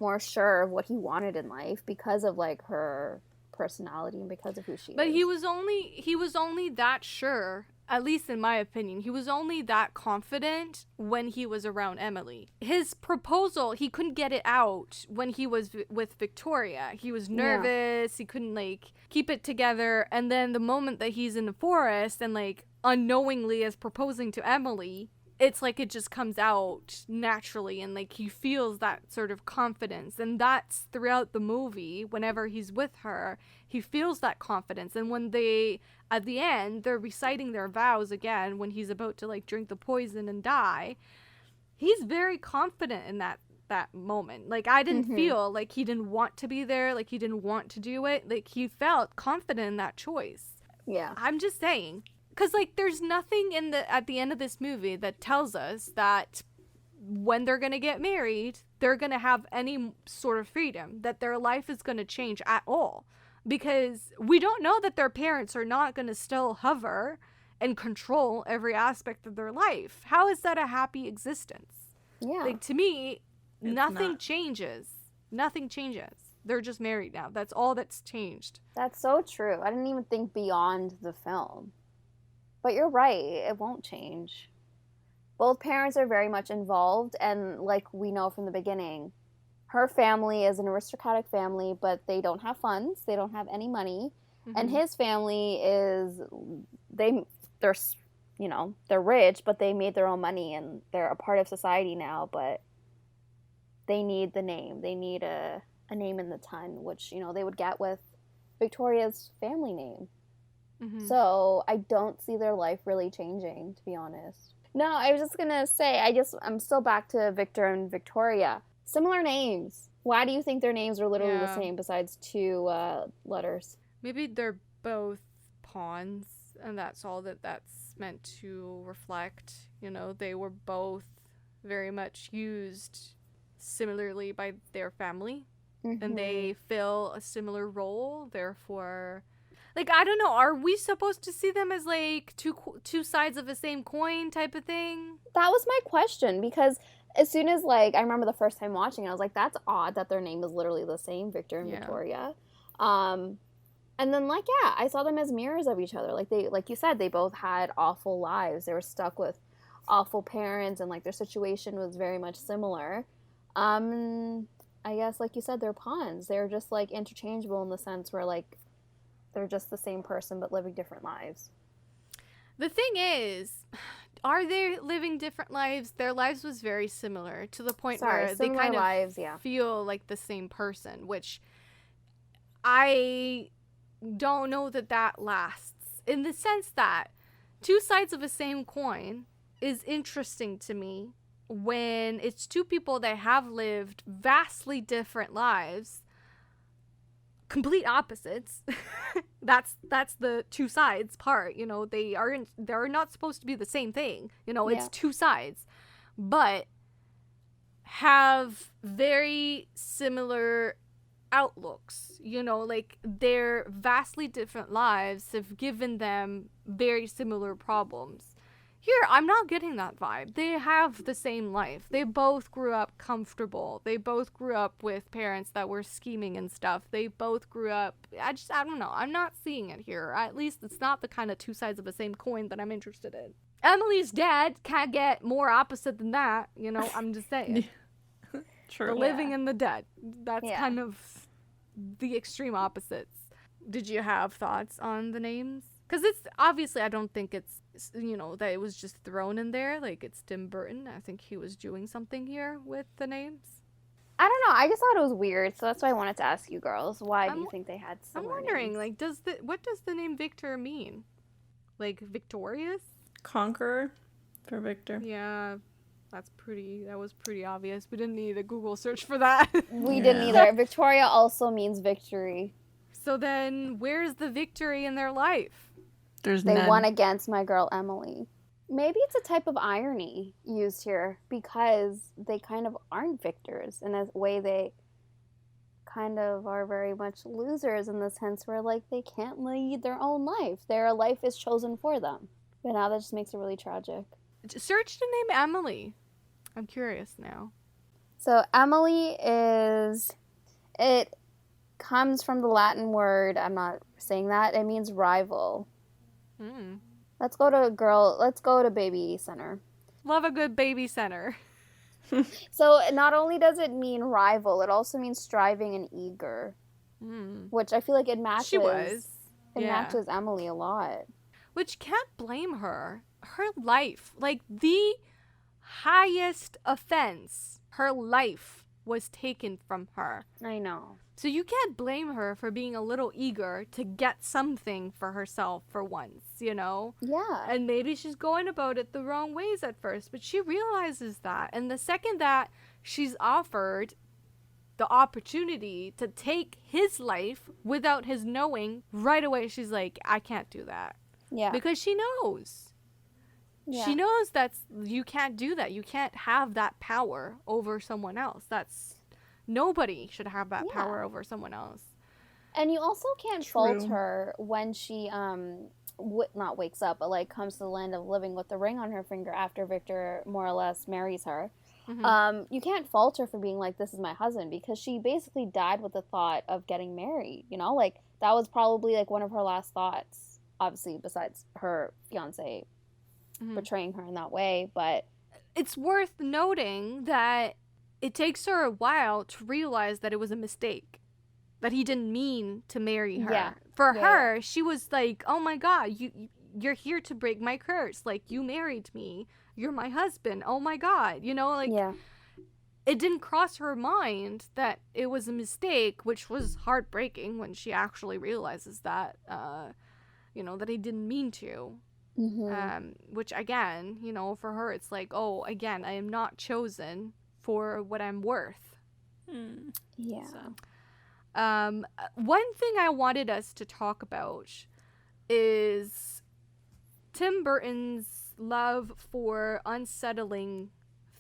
[SPEAKER 2] more sure of what he wanted in life because of, like, her personality and because of who she is.
[SPEAKER 1] But he was only that sure, at least in my opinion. He was only that confident when he was around Emily. His proposal, he couldn't get it out when he was with Victoria. He was nervous. He couldn't, like, keep it together. And then the moment that he's in the forest and, like, unknowingly is proposing to Emily, it's like it just comes out naturally, and, like, he feels that sort of confidence. And that's throughout the movie. Whenever he's with her, he feels that confidence. And when they, at the end, they're reciting their vows again when he's about to, like, drink the poison and die, he's very confident in that moment. Like, I didn't feel like he didn't want to be there, like he didn't want to do it. Like, he felt confident in that choice.
[SPEAKER 2] Yeah.
[SPEAKER 1] I'm just saying. Because, like, there's nothing at the end of this movie that tells us that when they're going to get married, they're going to have any sort of freedom, that their life is going to change at all. Because we don't know that their parents are not going to still hover and control every aspect of their life. How is that a happy existence?
[SPEAKER 2] Yeah.
[SPEAKER 1] Like, to me, nothing changes. Nothing changes. They're just married now. That's all that's changed.
[SPEAKER 2] That's so true. I didn't even think beyond the film. But you're right, it won't change. Both parents are very much involved, and like we know from the beginning, her family is an aristocratic family, but they don't have funds, they don't have any money, and his family is, they're, you know, they're rich, but they made their own money, and they're a part of society now, but they need the name. They need a name in the ton, which, you know, they would get with Victoria's family name. So I don't see their life really changing, to be honest. No, I was just gonna say, I'm still back to Victor and Victoria. Similar names. Why do you think their names are literally the same besides two letters?
[SPEAKER 1] Maybe they're both pawns, and that's all that's meant to reflect. You know, they were both very much used similarly by their family, and they fill a similar role, therefore... Like, I don't know, are we supposed to see them as, like, two sides of the same coin type of thing?
[SPEAKER 2] That was my question, because as soon as, like, I remember the first time watching it, I was like, that's odd that their name is literally the same, Victor and Victoria. And then, like, yeah, I saw them as mirrors of each other. Like, like you said, they both had awful lives. They were stuck with awful parents, and like their situation was very much similar. I guess, like you said, they're pawns. They're just like interchangeable in the sense where like they're just the same person but living different lives.
[SPEAKER 1] The thing is, are they living different lives? Their lives was very similar to the point where they kind of
[SPEAKER 2] lives, yeah.
[SPEAKER 1] feel like the same person, which I don't know that lasts, in the sense that two sides of the same coin is interesting to me when it's two people that have lived vastly different lives, complete opposites. that's the two sides part, you know. They're not supposed to be the same thing, you know. It's two sides, but have very similar outlooks, you know, like their vastly different lives have given them very similar problems. Here, I'm not getting that vibe. They have the same life. They both grew up comfortable. They both grew up with parents that were scheming and stuff. They both grew up, I don't know. I'm not seeing it here. At least it's not the kind of two sides of the same coin that I'm interested in. Emily's dad can't get more opposite than that, you know. I'm just saying.
[SPEAKER 3] True.
[SPEAKER 1] The living and the dead. That's kind of the extreme opposites. Did you have thoughts on the names? Because it's obviously, I don't think it's, you know, that it was just thrown in there. Like, it's Tim Burton. I think he was doing something here with the names.
[SPEAKER 2] I don't know. I just thought it was weird, so that's why I wanted to ask you girls. Why do you think they had similar
[SPEAKER 1] I'm wondering,
[SPEAKER 2] names?
[SPEAKER 1] like, what does the name Victor mean? Like, victorious?
[SPEAKER 3] Conqueror for Victor.
[SPEAKER 1] Yeah. That was pretty obvious. We didn't need a Google search for that.
[SPEAKER 2] We didn't either. Victoria also means victory.
[SPEAKER 1] So then, where's the victory in their life?
[SPEAKER 3] There's
[SPEAKER 2] They
[SPEAKER 3] none.
[SPEAKER 2] won against my girl Emily. Maybe it's a type of irony used here because they kind of aren't victors. In a way, they kind of are very much losers in the sense where, like, they can't lead their own life. Their life is chosen for them. But now that just makes it really tragic.
[SPEAKER 1] Search the name Emily. I'm curious now.
[SPEAKER 2] So Emily it comes from the Latin word, I'm not saying that, it means rival. Let's go to baby center.
[SPEAKER 1] Love a good baby center.
[SPEAKER 2] So not only does it mean rival, it also means striving and eager. Which I feel like it matches.
[SPEAKER 1] She was.
[SPEAKER 2] It matches Emily a lot.
[SPEAKER 1] Which can't blame her. Her life, like the highest offense, her life was taken from her.
[SPEAKER 2] I know.
[SPEAKER 1] So you can't blame her for being a little eager to get something for herself for once, you know?
[SPEAKER 2] Yeah.
[SPEAKER 1] And maybe she's going about it the wrong ways at first, but she realizes that. And the second that she's offered the opportunity to take his life without his knowing, right away she's like, I can't do that.
[SPEAKER 2] Yeah.
[SPEAKER 1] Because she knows. Yeah. She knows that you can't do that. You can't have that power over someone else. Nobody should have that power over someone else.
[SPEAKER 2] And you also can't fault her when she not wakes up, but like comes to the land of living with the ring on her finger after Victor more or less marries her. You can't fault her for being like, this is my husband, because she basically died with the thought of getting married, you know? Like, that was probably like one of her last thoughts, obviously, besides her fiance betraying her in that way. But
[SPEAKER 1] it's worth noting that it takes her a while to realize that it was a mistake, that he didn't mean to marry her.
[SPEAKER 2] Yeah.
[SPEAKER 1] For her, she was like, oh my God, you're here to break my curse. Like, you married me. You're my husband. Oh my God. You know, like, it didn't cross her mind that it was a mistake, which was heartbreaking when she actually realizes that, you know, that he didn't mean to. Which, again, you know, for her, it's like, oh, again, I am not chosen for what I'm worth.
[SPEAKER 2] Yeah.
[SPEAKER 1] So, one thing I wanted us to talk about is Tim Burton's love for unsettling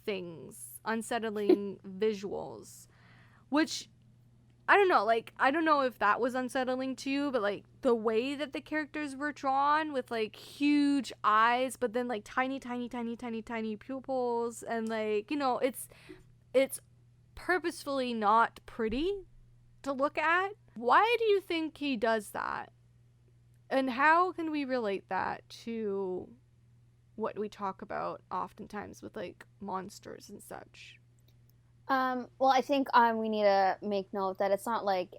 [SPEAKER 1] things, unsettling visuals, which I don't know, like, I don't know if that was unsettling to you, but like the way that the characters were drawn with like huge eyes, but then like tiny pupils, and like, you know, it's purposefully not pretty. to look at. Why do you think he does that? And how can we relate that to what we talk about oftentimes with like monsters and such?
[SPEAKER 2] Well, I think we need to make note that it's not like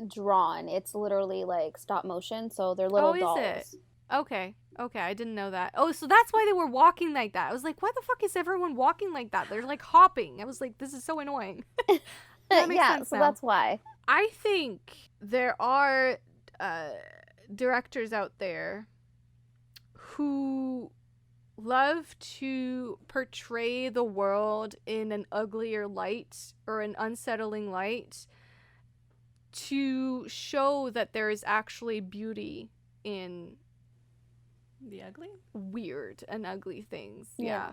[SPEAKER 2] drawn. It's literally like stop motion, so they're little dolls.
[SPEAKER 1] Is it? Okay, I didn't know that. Oh, so that's why they were walking like that. I was like, why the fuck is everyone walking like that? They're like hopping. I was like, this is so annoying.
[SPEAKER 2] Yeah, so that's why.
[SPEAKER 1] I think there are directors out there who love to portray the world in an uglier light or an unsettling light to show that there is actually beauty in
[SPEAKER 3] the ugly,
[SPEAKER 1] weird and ugly things. Yeah.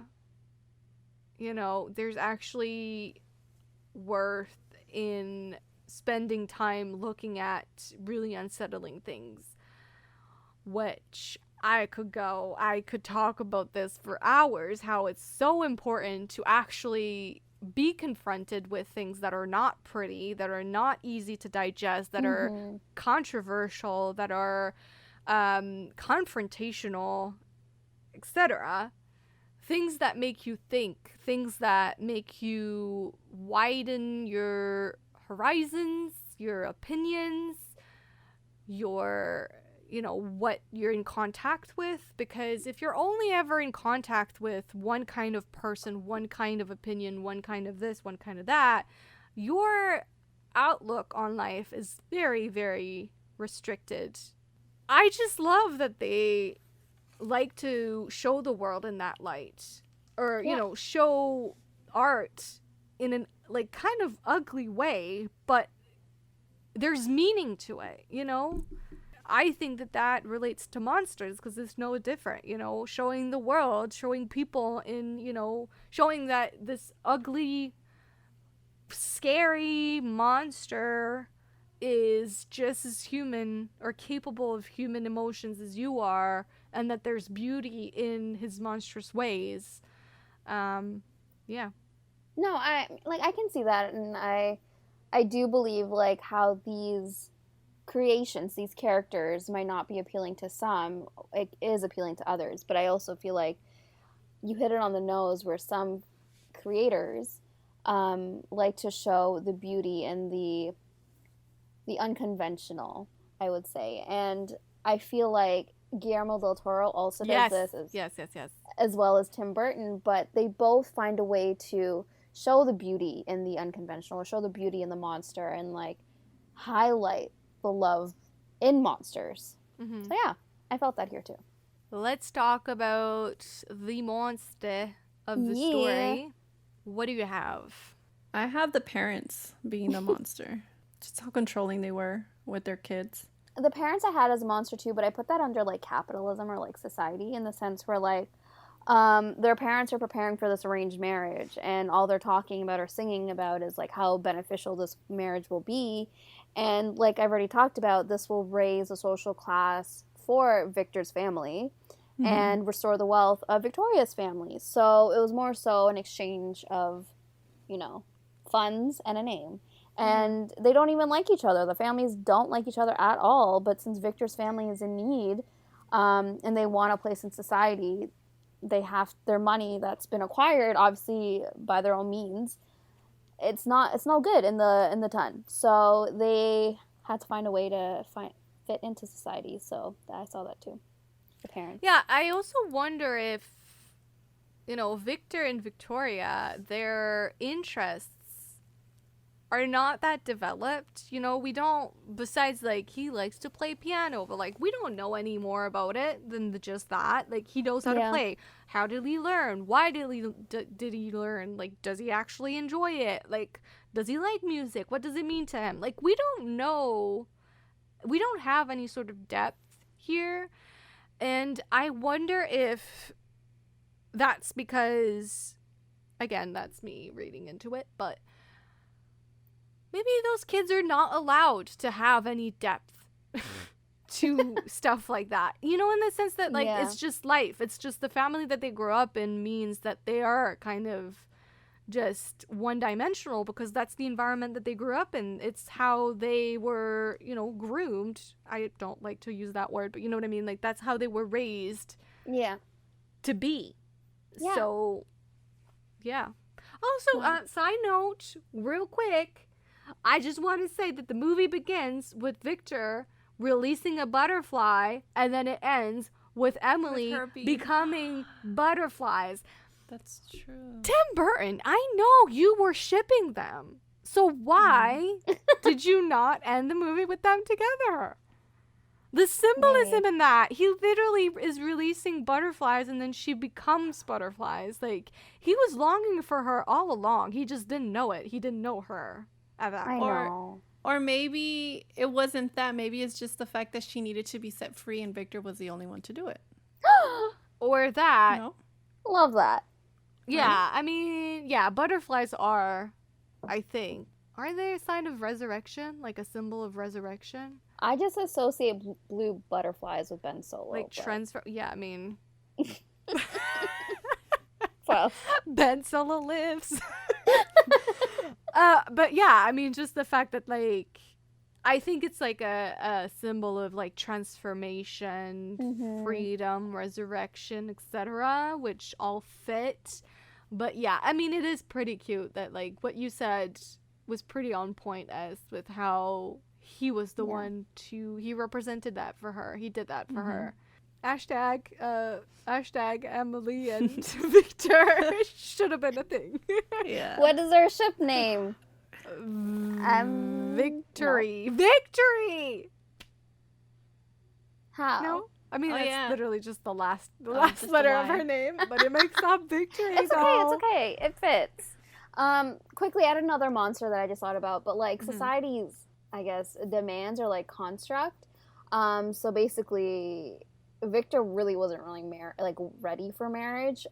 [SPEAKER 1] You know, there's actually worth in spending time looking at really unsettling things, which I could talk about this for hours, how it's so important to actually be confronted with things that are not pretty, that are not easy to digest, that are controversial, that are confrontational, etc. Things that make you think, things that make you widen your horizons, your opinions, your, you know, what you're in contact with. Because if you're only ever in contact with one kind of person, one kind of opinion, one kind of this, one kind of that, your outlook on life is very, very restricted. I just love that they like to show the world in that light, or you know, show art in an like kind of ugly way, but there's meaning to it, you know. I think that relates to monsters because it's no different, you know, showing the world, showing people in, you know, showing that this ugly, scary monster is just as human or capable of human emotions as you are, and that there's beauty in his monstrous ways. Yeah.
[SPEAKER 2] No, I can see that, and I do believe like how these creations, these characters might not be appealing to some, it is appealing to others, but I also feel like you hit it on the nose where some creators like to show the beauty and the unconventional, I would say. And I feel like Guillermo del Toro also does this as well as Tim Burton, but they both find a way to show the beauty in the unconventional, or show the beauty in the monster, and like highlight the love in monsters. So yeah, I felt that here too.
[SPEAKER 1] Let's talk about the monster of the story. What do you have?
[SPEAKER 3] I have the parents being the monster. Just how controlling they were with their kids.
[SPEAKER 2] The parents I had as a monster too, but I put that under like capitalism or like society, in the sense where like their parents are preparing for this arranged marriage, and all they're talking about or singing about is like how beneficial this marriage will be. And like I've already talked about, this will raise a social class for Victor's family and restore the wealth of Victoria's family. So it was more so an exchange of, you know, funds and a name. And they don't even like each other. The families don't like each other at all. But since Victor's family is in need, and they want a place in society, they have their money that's been acquired, obviously by their own means. It's no good in the ton. So they had to find a way to fit into society. So I saw that too. The parents.
[SPEAKER 1] Yeah, I also wonder if, you know, Victor and Victoria, their interests are not that developed. You know, we don't, besides like he likes to play piano, but like we don't know any more about it than just that. Like he knows how to play. How did he learn? Why did he learn? Like, does he actually enjoy it? Like, does he like music? What does it mean to him? Like, we don't know. We don't have any sort of depth here. And I wonder if that's because, again, that's me reading into it, but maybe those kids are not allowed to have any depth to stuff like that. You know, in the sense that, like, it's just life. It's just the family that they grew up in means that they are kind of just one-dimensional, because that's the environment that they grew up in. It's how they were, groomed. I don't like to use that word, but you know what I mean? Like, that's how they were raised
[SPEAKER 2] Yeah.
[SPEAKER 1] to be.
[SPEAKER 2] Yeah.
[SPEAKER 1] So, yeah. Also, side note, real quick, I just want to say that the movie begins with Victor releasing a butterfly, and then it ends with Emily becoming butterflies.
[SPEAKER 3] That's true.
[SPEAKER 1] Tim Burton, I know you were shipping them. So why did you not end the movie with them together? The symbolism in that, he literally is releasing butterflies and then she becomes butterflies. Like, he was longing for her all along. He just didn't know it. He didn't know her at that point.
[SPEAKER 2] I know.
[SPEAKER 3] Or maybe it wasn't that. Maybe it's just the fact that she needed to be set free and Victor was the only one to do it.
[SPEAKER 1] Or that.
[SPEAKER 3] No?
[SPEAKER 2] Love that.
[SPEAKER 1] Yeah,
[SPEAKER 3] Right?
[SPEAKER 1] I mean, yeah, butterflies are, I think, are they a sign of resurrection? Like a symbol of resurrection?
[SPEAKER 2] I just associate blue butterflies with Ben Solo.
[SPEAKER 1] Like
[SPEAKER 2] but-
[SPEAKER 1] transfer. Yeah, I mean,
[SPEAKER 2] Well,
[SPEAKER 1] Ben Solo lives. But yeah, I mean, just the fact that, like, I think it's like a symbol of like transformation, freedom, resurrection, etc., which all fit. But yeah, I mean, it is pretty cute that, like, what you said was pretty on point as with how he was the one he represented that for her. He did that for her. Hashtag Emily and Victor should have been a thing.
[SPEAKER 3] Yeah.
[SPEAKER 2] what is our ship name?
[SPEAKER 1] Victory. Victory!
[SPEAKER 2] How?
[SPEAKER 1] No? I mean,
[SPEAKER 3] Oh,
[SPEAKER 1] that's
[SPEAKER 3] yeah.
[SPEAKER 1] literally just the last
[SPEAKER 3] just the
[SPEAKER 1] letter of
[SPEAKER 3] Y.
[SPEAKER 1] her name, but it makes up Victory.
[SPEAKER 2] It's okay. It's okay. It fits. Quickly, add another monster that I just thought about, but like society's, I guess, demands or like construct. So basically, Victor really wasn't really ready for marriage.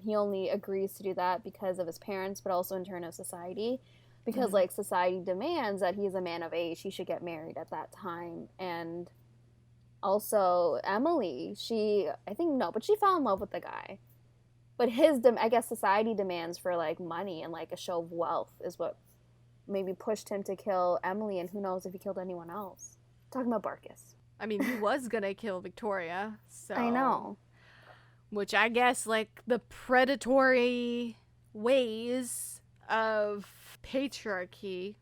[SPEAKER 2] He only agrees to do that because of his parents, but also in turn of society. Because like society demands that he's a man of age, he should get married at that time. And also Emily, but she fell in love with the guy. But I guess society demands for like money and like a show of wealth is what maybe pushed him to kill Emily, and who knows if he killed anyone else. Talking about Barkus.
[SPEAKER 1] I mean, he was gonna kill Victoria, so
[SPEAKER 2] I know.
[SPEAKER 1] Which I guess, like, the predatory ways of patriarchy,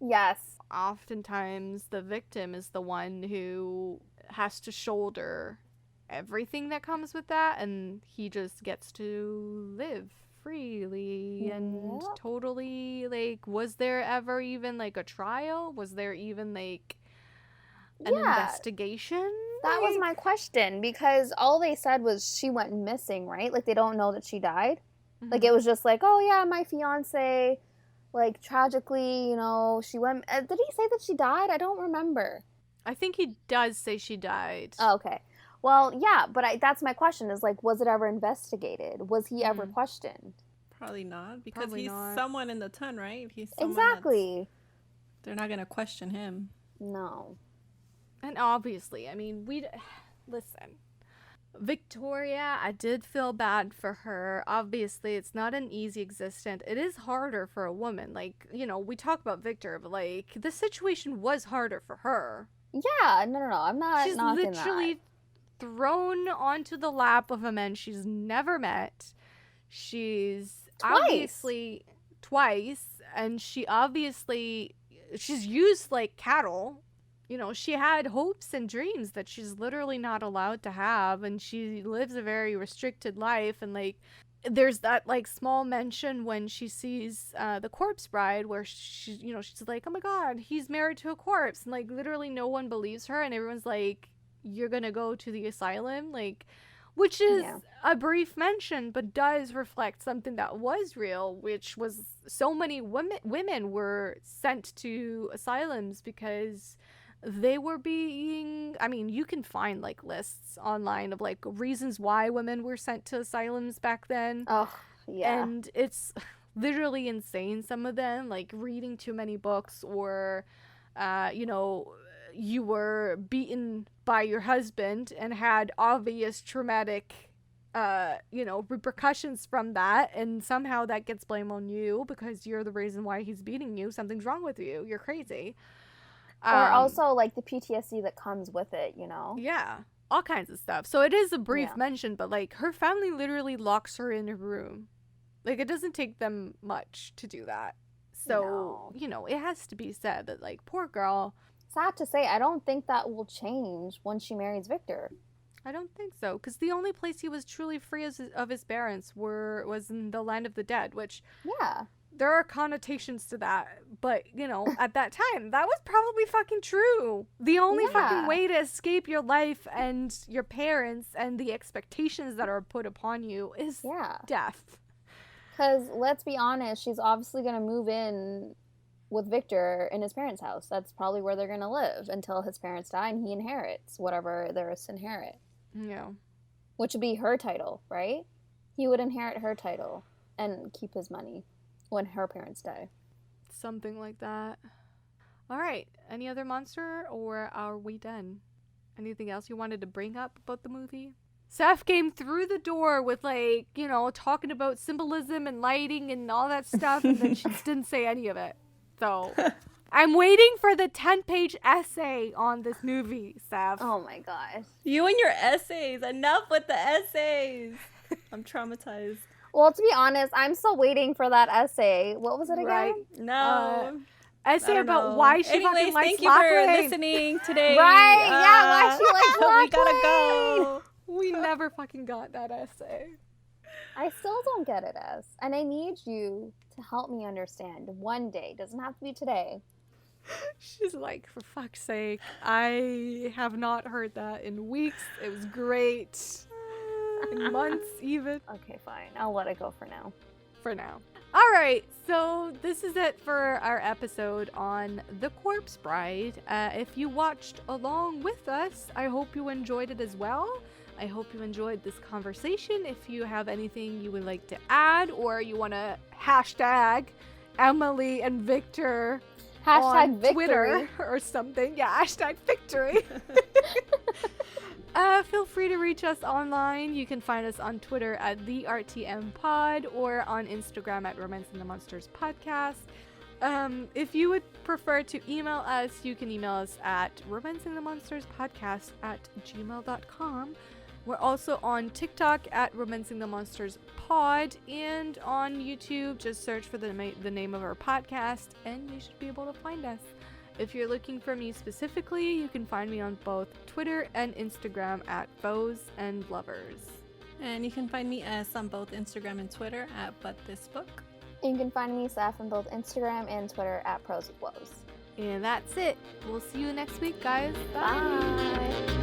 [SPEAKER 2] Yes.
[SPEAKER 1] oftentimes the victim is the one who has to shoulder everything that comes with that, and he just gets to live freely and
[SPEAKER 2] Yep.
[SPEAKER 1] totally, like, was there ever even like a trial? Was there even like an investigation?
[SPEAKER 2] That was my question, because all they said was she went missing, right? Like, they don't know that she died. Like, it was just like, oh yeah, my fiance, like, tragically, she went. Did he say that she died? I don't remember.
[SPEAKER 1] I think he does say she died.
[SPEAKER 2] Oh, okay. Well, yeah, but that's my question is, like, was it ever investigated? Was he ever questioned?
[SPEAKER 3] Probably not, because
[SPEAKER 1] Probably
[SPEAKER 3] he's
[SPEAKER 1] not.
[SPEAKER 3] someone in the ton, right? If he's someone
[SPEAKER 2] Exactly.
[SPEAKER 3] they're not going to question him.
[SPEAKER 2] No.
[SPEAKER 1] And obviously, I mean, listen. Victoria, I did feel bad for her. Obviously, it's not an easy existence. It is harder for a woman. Like, we talk about Victor, but, like, the situation was harder for her.
[SPEAKER 2] Yeah, no. I'm not
[SPEAKER 1] She's
[SPEAKER 2] knocking
[SPEAKER 1] literally thrown onto the lap of a man she's never met. She's obviously twice, and she's used like cattle. She had hopes and dreams that she's literally not allowed to have, and she lives a very restricted life. And like, there's that like small mention when she sees the corpse bride, where she's like, oh my god, he's married to a corpse, and like literally no one believes her, and everyone's like, you're gonna go to the asylum, like, which is a brief mention, but does reflect something that was real, which was so many women were sent to asylums because they were being, I mean, you can find like lists online of like reasons why women were sent to asylums back then.
[SPEAKER 2] Oh, yeah.
[SPEAKER 1] And it's literally insane, some of them, like reading too many books, or you were beaten by your husband and had obvious traumatic repercussions from that, and somehow that gets blame on you because you're the reason why he's beating you. Something's wrong with you. You're crazy.
[SPEAKER 2] Or also, like, the PTSD that comes with it,
[SPEAKER 1] Yeah, all kinds of stuff. So it is a brief
[SPEAKER 2] Yeah.
[SPEAKER 1] mention, but, like, her family literally locks her in a room. Like, it doesn't take them much to do that. So,
[SPEAKER 2] No.
[SPEAKER 1] It has to be said that, like, poor girl.
[SPEAKER 2] Sad to say, I don't think that will change once she marries Victor.
[SPEAKER 1] I don't think so, because the only place he was truly free of his parents was in the land of the dead, which
[SPEAKER 2] Yeah.
[SPEAKER 1] there are connotations to that, but at that time that was probably fucking true. The only fucking
[SPEAKER 2] Yeah.
[SPEAKER 1] way to escape your life and your parents and the expectations that are put upon you is
[SPEAKER 2] Yeah.
[SPEAKER 1] death.
[SPEAKER 2] Because let's be honest, she's obviously going to move in with Victor in his parents' house. That's probably where they're going to live until his parents die and he inherits whatever there is to inherit.
[SPEAKER 1] Yeah.
[SPEAKER 2] Which would be her title, right? He would inherit her title and keep his money when her parents die.
[SPEAKER 1] Something like that. All right. Any other monster, or are we done? Anything else you wanted to bring up about the movie? Seth came through the door with, like, talking about symbolism and lighting and all that stuff, and then she just didn't say any of it. So I'm waiting for the 10-page essay on this movie, Seth.
[SPEAKER 2] Oh my gosh.
[SPEAKER 3] You and your essays. Enough with the essays. I'm traumatized.
[SPEAKER 2] Well, to be honest, I'm still waiting for that essay. What was it again?
[SPEAKER 1] Right.
[SPEAKER 3] No.
[SPEAKER 1] Essay
[SPEAKER 3] I
[SPEAKER 1] about
[SPEAKER 3] don't know.
[SPEAKER 1] why she
[SPEAKER 3] Anyways,
[SPEAKER 1] fucking likes
[SPEAKER 3] thank you for
[SPEAKER 1] Lachlan.
[SPEAKER 3] listening today.
[SPEAKER 2] Right, yeah, why she likes
[SPEAKER 3] We gotta
[SPEAKER 2] Lachlan.
[SPEAKER 3] go.
[SPEAKER 1] We never fucking got that essay.
[SPEAKER 2] I still don't get it, S. And I need you to help me understand one day. Doesn't have to be today.
[SPEAKER 1] She's like, for fuck's sake, I have not heard that in weeks. It was great. In months, even.
[SPEAKER 2] Okay, fine. I'll let it go for now.
[SPEAKER 1] For now. All right, so this is it for our episode on The Corpse Bride. If you watched along with us, I hope you enjoyed it as well. I hope you enjoyed this conversation. If you have anything you would like to add, or you want to hashtag Emily and Victor
[SPEAKER 2] Hashtag
[SPEAKER 1] on
[SPEAKER 2] victory.
[SPEAKER 1] Twitter or something. Yeah, hashtag victory. Feel free to reach us online. You can find us on Twitter at the RTM Pod, or on Instagram at Romancing the Monsters Podcast. If you would prefer to email us, you can email us at romancingthemonsterspodcast@gmail.com. We're also on TikTok at Romancing the Monsters Pod, and on YouTube, just search for the name of our podcast, and you should be able to find us. If you're looking for me specifically, you can find me on both Twitter and Instagram at Foes and Lovers.
[SPEAKER 3] And you can find me on both Instagram and Twitter at But This Book.
[SPEAKER 2] And you can find me, Saf, on both Instagram and Twitter at Pros with Woes.
[SPEAKER 1] And that's it. We'll see you next week, guys.
[SPEAKER 2] Bye.